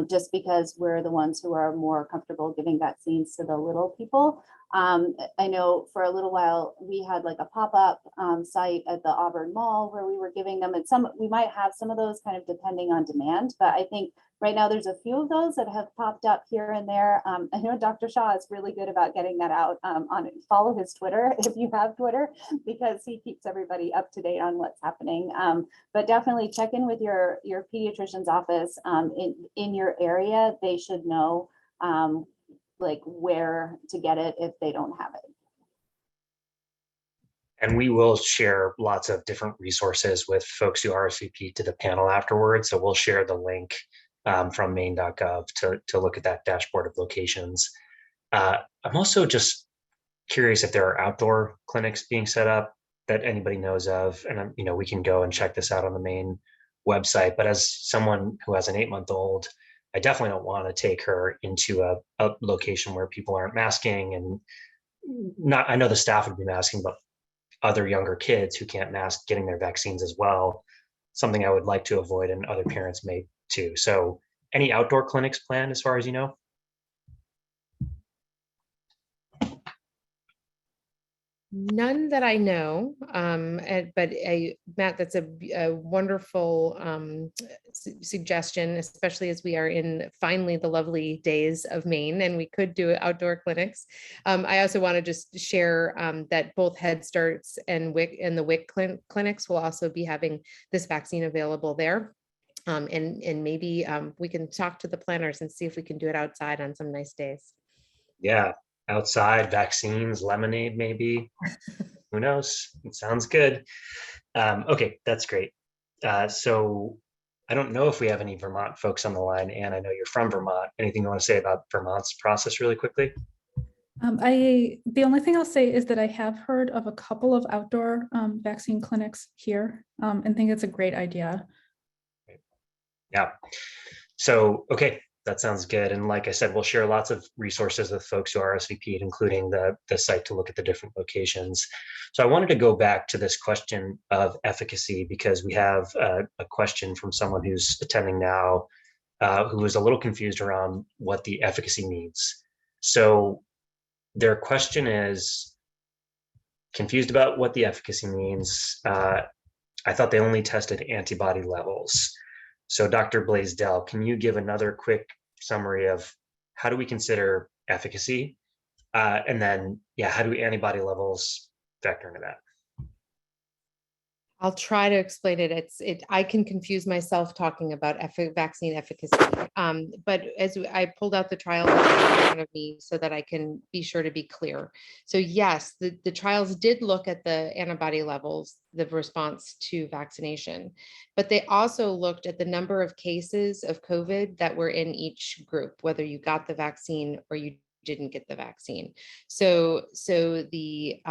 just because we're the ones who are more comfortable giving vaccines to the little people. I know for a little while we had like a pop-up site at the Auburn Mall where we were giving them, and we might have some of those kind of depending on demand, but I think right now there's a few of those that have popped up here and there. I know Dr. Shaw is really good about getting that out follow his Twitter if you have Twitter, because he keeps everybody up to date on what's happening. But definitely check in with your pediatrician's office in your area. They should know like where to get it if they don't have it. And we will share lots of different resources with folks who RSVP to the panel afterwards. So we'll share the link from maine.gov to look at that dashboard of locations. I'm also just curious if there are outdoor clinics being set up that anybody knows of. And you know, we can go and check this out on the Maine website. But as someone who has an 8-month-old, I definitely don't want to take her into a location where people aren't masking, and I know the staff would be masking, but other younger kids who can't mask getting their vaccines as well, something I would like to avoid, and other parents may too. So any outdoor clinics planned as far as you know? None that I know, but Matt, that's a wonderful suggestion, especially as we are in finally the lovely days of Maine and we could do outdoor clinics. I also want to just share that both Head Starts and WIC and the WIC clinics will also be having this vaccine available there. And maybe we can talk to the planners and see if we can do it outside on some nice days. Yeah. Outside, vaccines, lemonade, maybe. Who knows? It sounds good. Okay, that's great. So I don't know if we have any Vermont folks on the line, and I know you're from Vermont. Anything you want to say about Vermont's process really quickly? The only thing I'll say is that I have heard of a couple of outdoor vaccine clinics here and think it's a great idea. Yeah. So, okay. That sounds good. And like I said, we'll share lots of resources with folks who are RSVP'd, including the site to look at the different locations. So I wanted to go back to this question of efficacy, because we have a question from someone who's attending now who was a little confused around what the efficacy means. So their question is confused about what the efficacy means. I thought they only tested antibody levels. So Dr. Blaisdell, can you give another quick summary of how do we consider efficacy? And then, yeah, how do antibody levels factor into that? I'll try to explain it. I can confuse myself talking about vaccine efficacy. But as I pulled out the trial in front of me so that I can be sure to be clear. So yes, the trials did look at the antibody levels, the response to vaccination, but they also looked at the number of cases of COVID that were in each group, whether you got the vaccine or you didn't get the vaccine. So the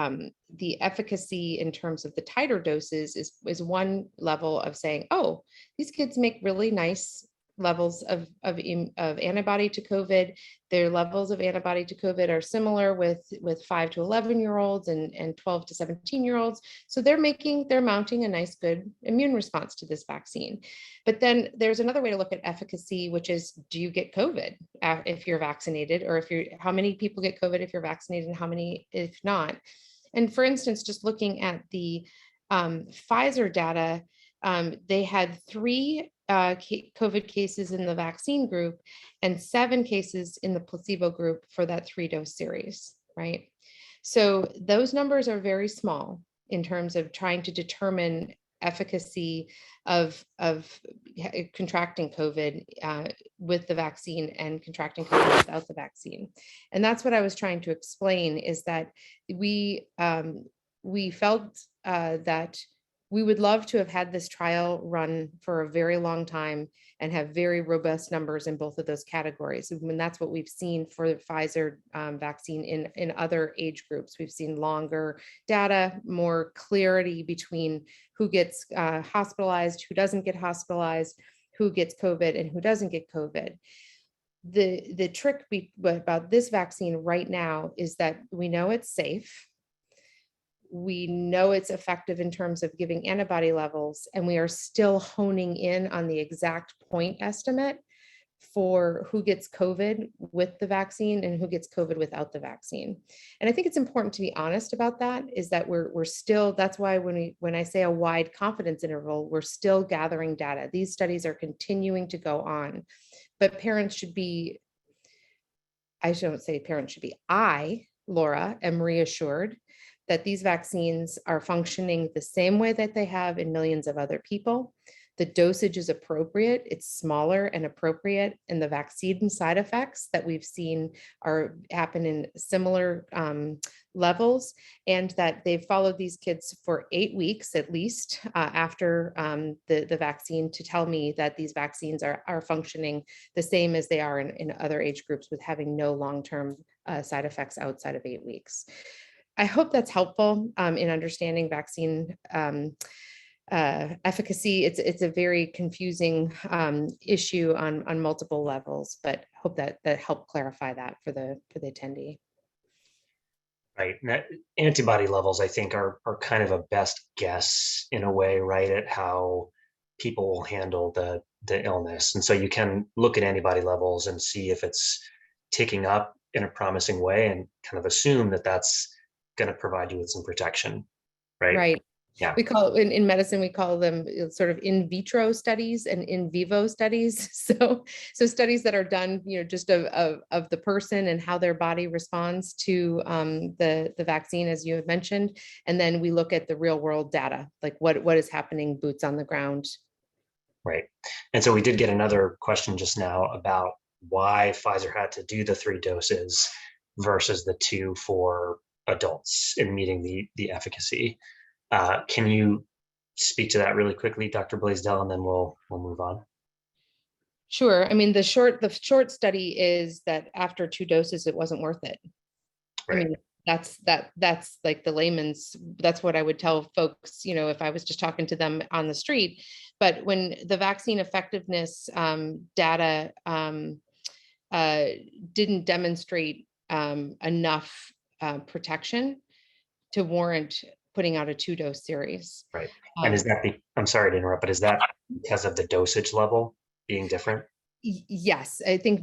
efficacy in terms of the titer doses is one level of saying, oh, these kids make really nice levels of antibody to COVID. Their levels of antibody to COVID are similar with 5 to 11-year-olds and 12 to 17-year-olds. So they're mounting a nice, good immune response to this vaccine. But then there's another way to look at efficacy, which is, do you get COVID if you're vaccinated, or how many people get COVID if you're vaccinated and how many if not? And for instance, just looking at the Pfizer data, they had 3 COVID cases in the vaccine group and 7 cases in the placebo group for that 3-dose series, right? So those numbers are very small in terms of trying to determine efficacy of contracting COVID with the vaccine and contracting COVID without the vaccine. And that's what I was trying to explain, is that we felt that We would love to have had this trial run for a very long time and have very robust numbers in both of those categories. And that's what we've seen for the Pfizer vaccine in other age groups. We've seen longer data, more clarity between who gets hospitalized, who doesn't get hospitalized, who gets COVID and who doesn't get COVID. The trick about this vaccine right now is that we know it's safe. We know it's effective in terms of giving antibody levels, and we are still honing in on the exact point estimate for who gets COVID with the vaccine and who gets COVID without the vaccine. And I think it's important to be honest about that, is that we're still, that's why when I say a wide confidence interval, we're still gathering data. These studies are continuing to go on, but parents should be, I shouldn't say parents should be, I, Laura, am reassured that these vaccines are functioning the same way that they have in millions of other people. The dosage is appropriate, it's smaller and appropriate, and the vaccine side effects that we've seen happen in similar levels, and that they've followed these kids for 8 weeks at least after the vaccine to tell me that these vaccines are functioning the same as they are in other age groups, with having no long-term side effects outside of 8 weeks. I hope that's helpful in understanding vaccine efficacy. It's a very confusing issue on multiple levels, but hope that helped clarify that for the attendee. Right. Antibody levels, I think, are kind of a best guess in a way, right, at how people will handle the illness. And so you can look at antibody levels and see if it's ticking up in a promising way and kind of assume that that's going to provide you with some protection, right? Right. Yeah. We call in medicine, we call them sort of in vitro studies and in vivo studies. So studies that are done, just of the person and how their body responds to the vaccine, as you have mentioned. And then we look at the real world data, like what is happening, boots on the ground. Right. And so we did get another question just now about why Pfizer had to do the 3 doses versus the 2 for adults in meeting the efficacy. Can you speak to that really quickly, Dr. Blaisdell, and then we'll move on? Sure. I mean, the short study is that after 2 doses, it wasn't worth it. Right. I mean, that's like the layman's, that's what I would tell folks, if I was just talking to them on the street. But when the vaccine effectiveness data didn't demonstrate enough protection to warrant putting out a 2-dose series. Right. And is that I'm sorry to interrupt, but is that because of the dosage level being different? Yes, I think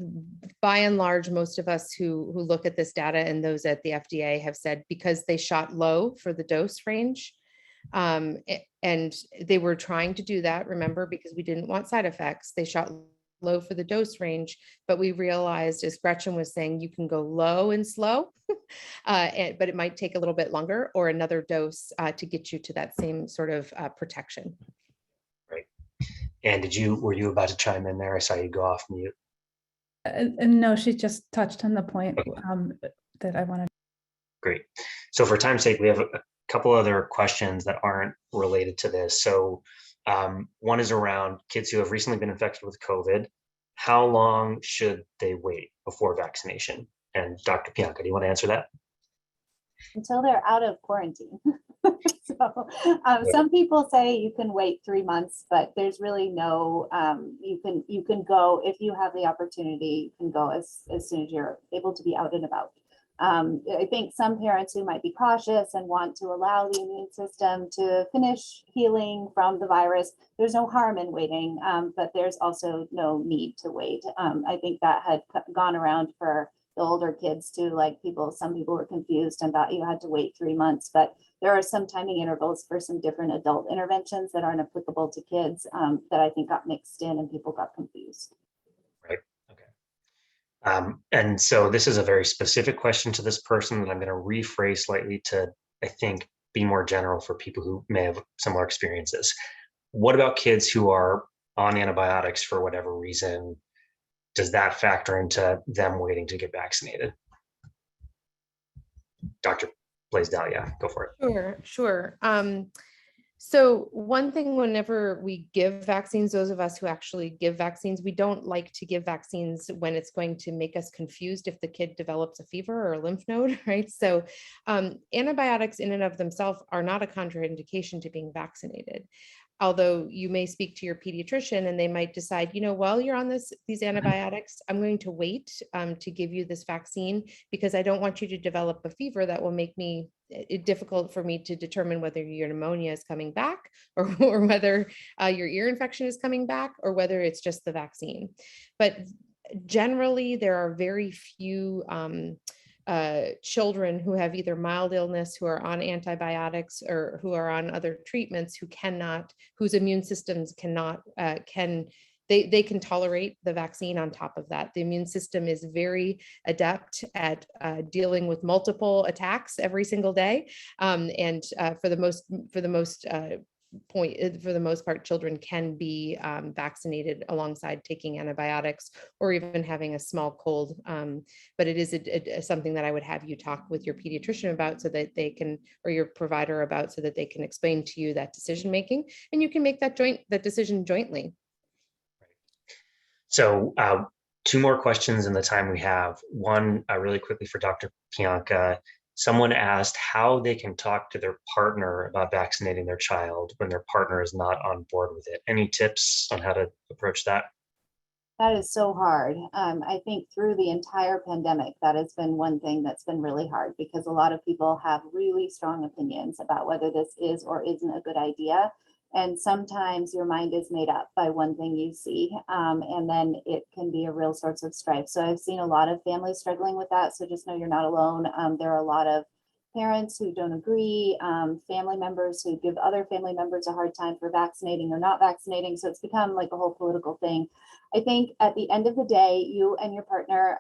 by and large, most of us who look at this data and those at the FDA have said because they shot low for the dose range, and they were trying to do that, remember, because we didn't want side effects. They shot low for the dose range, but we realized, as Gretchen was saying, you can go low and slow, but it might take a little bit longer or another dose to get you to that same sort of protection. Right. And were you about to chime in there? I saw you go off mute. No, she just touched on the point that I wanted. Great. So for time's sake, we have a couple other questions that aren't related to this. So one is around kids who have recently been infected with COVID. How long should they wait before vaccination? And Dr. Pianka, do you want to answer that? Until they're out of quarantine. Some people say you can wait 3 months, but there's really no, you can go, if you have the opportunity, you can go as soon as you're able to be out and about. I think some parents who might be cautious and want to allow the immune system to finish healing from the virus, there's no harm in waiting, but there's also no need to wait. I think that had gone around for the older kids too, like some people were confused and thought you had to wait 3 months, but there are some timing intervals for some different adult interventions that aren't applicable to kids that I think got mixed in and people got confused. Right. Okay. And so this is a very specific question to this person that I'm going to rephrase slightly to, I think, be more general for people who may have similar experiences. What about kids who are on antibiotics for whatever reason? Does that factor into them waiting to get vaccinated? Dr. Blaisdell, yeah, go for it. Sure. So one thing, whenever we give vaccines, those of us who actually give vaccines, we don't like to give vaccines when it's going to make us confused if the kid develops a fever or a lymph node, right? So antibiotics in and of themselves are not a contraindication to being vaccinated. Although you may speak to your pediatrician and they might decide, you know, while you're on these antibiotics, I'm going to wait to give you this vaccine because I don't want you to develop a fever that will make it difficult for me to determine whether your pneumonia is coming back or whether your ear infection is coming back or whether it's just the vaccine. But generally, there are very few children who have either mild illness, who are on antibiotics or who are on other treatments whose immune systems they can tolerate the vaccine on top of that. The immune system is very adept at dealing with multiple attacks every single day. For the most part, children can be vaccinated alongside taking antibiotics or even having a small cold. But it is something that I would have you talk with your pediatrician about so that they can, or your provider about, so that they can explain to you that decision making, and you can make that decision jointly. So 2 more questions in the time we have. One really quickly for Dr. Pianka. Someone asked how they can talk to their partner about vaccinating their child when their partner is not on board with it. Any tips on how to approach that? That is so hard. I think through the entire pandemic, that has been one thing that's been really hard because a lot of people have really strong opinions about whether this is or isn't a good idea. And sometimes your mind is made up by one thing you see, and then it can be a real source of strife. So I've seen a lot of families struggling with that. So just know you're not alone. There are a lot of parents who don't agree, family members who give other family members a hard time for vaccinating or not vaccinating. So it's become like a whole political thing. I think at the end of the day, you and your partner,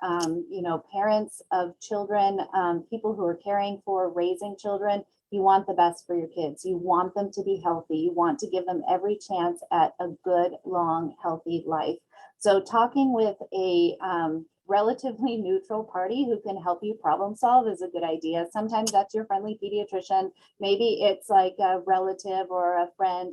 parents of children, people who are caring for, raising children, you want the best for your kids. You want them to be healthy. You want to give them every chance at a good, long, healthy life. So talking with a relatively neutral party who can help you problem solve is a good idea. Sometimes that's your friendly pediatrician. Maybe it's like a relative or a friend,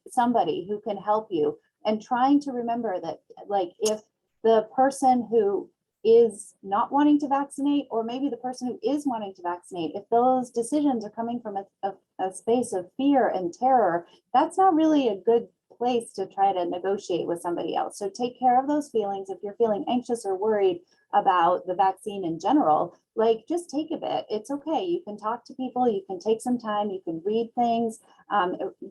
somebody who can help you. And trying to remember that, like, if the person who is not wanting to vaccinate, or maybe the person who is wanting to vaccinate, if those decisions are coming from a space of fear and terror, that's not really a good place to try to negotiate with somebody else. So take care of those feelings. If you're feeling anxious or worried about the vaccine in general, like, just take a bit. It's okay. You can talk to people, you can take some time, you can read things.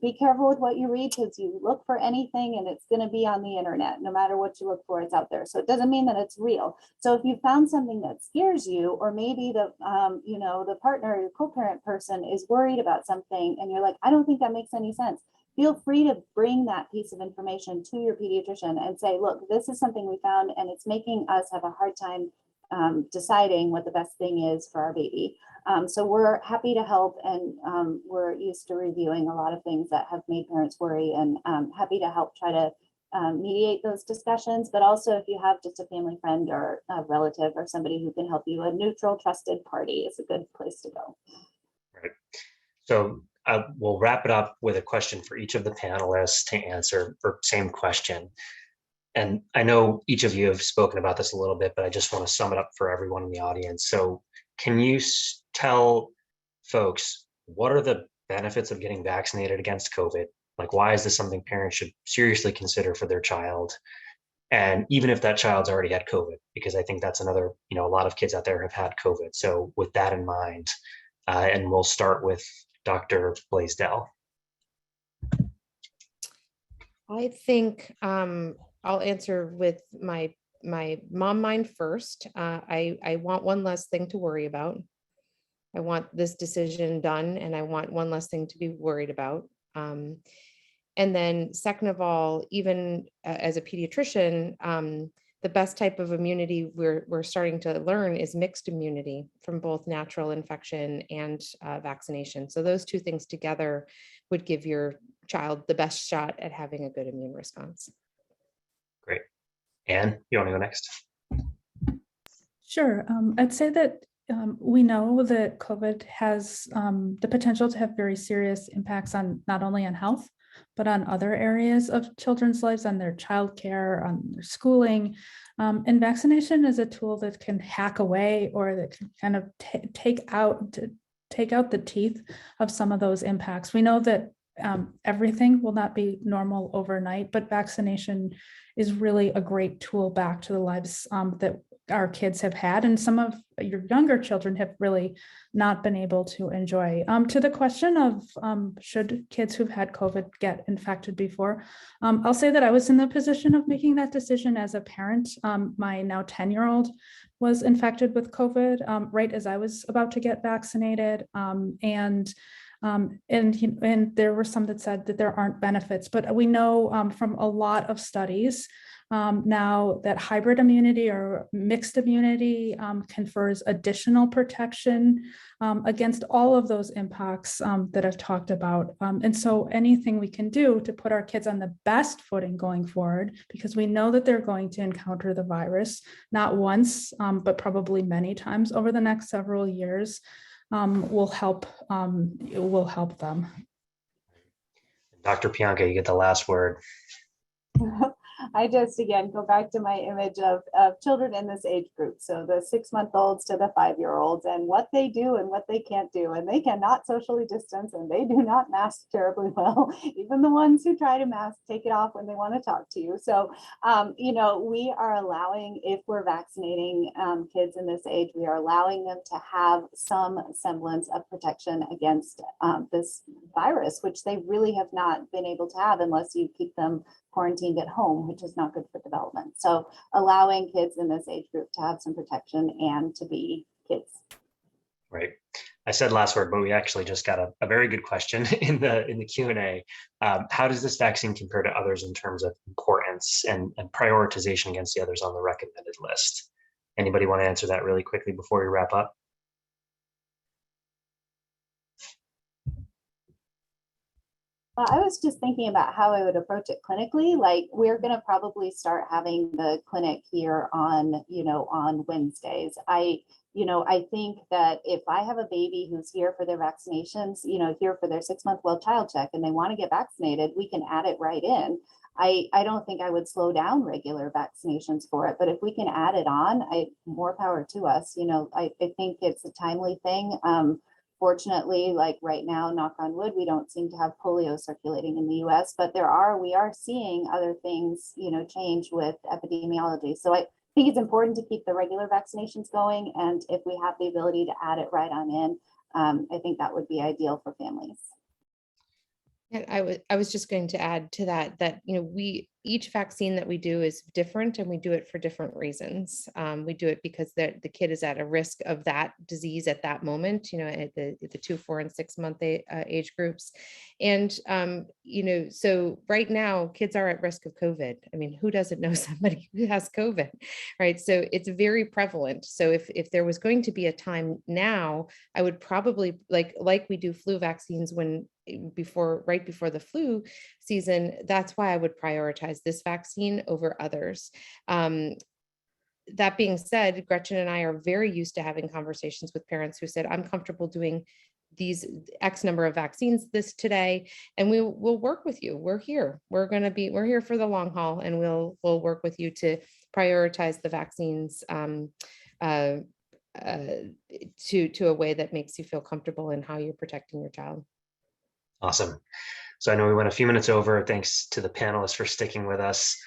Be careful with what you read, because you look for anything and it's going to be on the internet. No matter what you look for, it's out there. So it doesn't mean that it's real. So if you found something that scares you, or maybe the partner or co-parent person is worried about something and you're like, I don't think that makes any sense, feel free to bring that piece of information to your pediatrician and say, look, this is something we found and it's making us have a hard time deciding what the best thing is for our baby. So we're happy to help, and we're used to reviewing a lot of things that have made parents worry, and happy to help try to mediate those discussions. But also, if you have just a family friend or a relative or somebody who can help you, a neutral, trusted party is a good place to go. Right. So we'll wrap it up with a question for each of the panelists to answer, for same question. And I know each of you have spoken about this a little bit, but I just want to sum it up for everyone in the audience. So can you tell folks, what are the benefits of getting vaccinated against COVID? Like, why is this something parents should seriously consider for their child? And even if that child's already had COVID, because I think that's another, a lot of kids out there have had COVID. So with that in mind, and we'll start with Dr. Blaisdell. I think I'll answer with my mom mind first. I want one less thing to worry about. I want this decision done, and I want one less thing to be worried about. And then second of all, even as a pediatrician, the best type of immunity we're starting to learn is mixed immunity from both natural infection and vaccination. So those two things together would give your child the best shot at having a good immune response. Great. Anne, you want to go next? Sure. I'd say that we know that COVID has the potential to have very serious impacts on not only on health, but on other areas of children's lives, on their childcare, on their schooling. And vaccination is a tool that can hack away, or that can kind of take out the teeth of some of those impacts. We know that everything will not be normal overnight, but vaccination is really a great tool back to the lives that our kids have had, and some of your younger children have really not been able to enjoy. To the question of should kids who've had COVID get infected before, I'll say that I was in the position of making that decision as a parent. My now 10-year-old was infected with COVID right as I was about to get vaccinated. And there were some that said that there aren't benefits, but we know from a lot of studies now that hybrid immunity or mixed immunity confers additional protection against all of those impacts that I've talked about. And so anything we can do to put our kids on the best footing going forward, because we know that they're going to encounter the virus, not once, but probably many times over the next several years, will help them. Dr. Pianka, you get the last word. I just, again, go back to my image of children in this age group. So the 6-month-olds to the 5-year-olds, and what they do and what they can't do. And they cannot socially distance, and they do not mask terribly well. Even the ones who try to mask, take it off when they want to talk to you. So, we are allowing, if we're vaccinating kids in this age, we are allowing them to have some semblance of protection against this virus, which they really have not been able to have unless you keep them quarantined at home, which is not good for development. So allowing kids in this age group to have some protection and to be kids. Right. I said last word, but we actually just got a very good question in the Q&A. How does this vaccine compare to others in terms of importance and prioritization against the others on the recommended list? Anybody want to answer that really quickly before we wrap up? I was just thinking about how I would approach it clinically. Like, we're going to probably start having the clinic here on Wednesdays. I think that if I have a baby who's here for their vaccinations, here for their 6-month well child check, and they want to get vaccinated, we can add it right in. I don't think I would slow down regular vaccinations for it, but if we can add it on, more power to us. I think it's a timely thing. Fortunately, like right now, knock on wood, we don't seem to have polio circulating in the US, but we are seeing other things, change with epidemiology. So I think it's important to keep the regular vaccinations going. And if we have the ability to add it right on in, I think that would be ideal for families. And I was just going to add to that each vaccine that we do is different, and we do it for different reasons. We do it because the kid is at a risk of that disease at that moment, at the 2, 4, and 6-month age groups. And, so right now kids are at risk of COVID. I mean, who doesn't know somebody who has COVID, right? So it's very prevalent. So if there was going to be a time now, I would probably like we do flu vaccines right before the flu season. That's why I would prioritize this vaccine over others. That being said, Gretchen and I are very used to having conversations with parents who said, I'm comfortable doing these X number of vaccines today, and we'll work with you. We're here. We're here for the long haul, and we'll work with you to prioritize the vaccines to a way that makes you feel comfortable in how you're protecting your child. Awesome. So I know we went a few minutes over. Thanks to the panelists for sticking with us.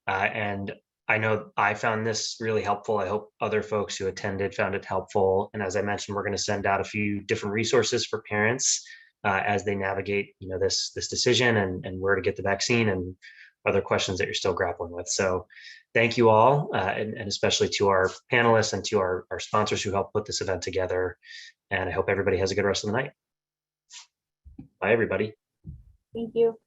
And I know I found this really helpful. I hope other folks who attended found it helpful. And as I mentioned, we're going to send out a few different resources for parents as they navigate, this decision and where to get the vaccine and other questions that you're still grappling with. So thank you all, and especially to our panelists and to our sponsors who helped put this event together. And I hope everybody has a good rest of the night. Bye, everybody. Thank you.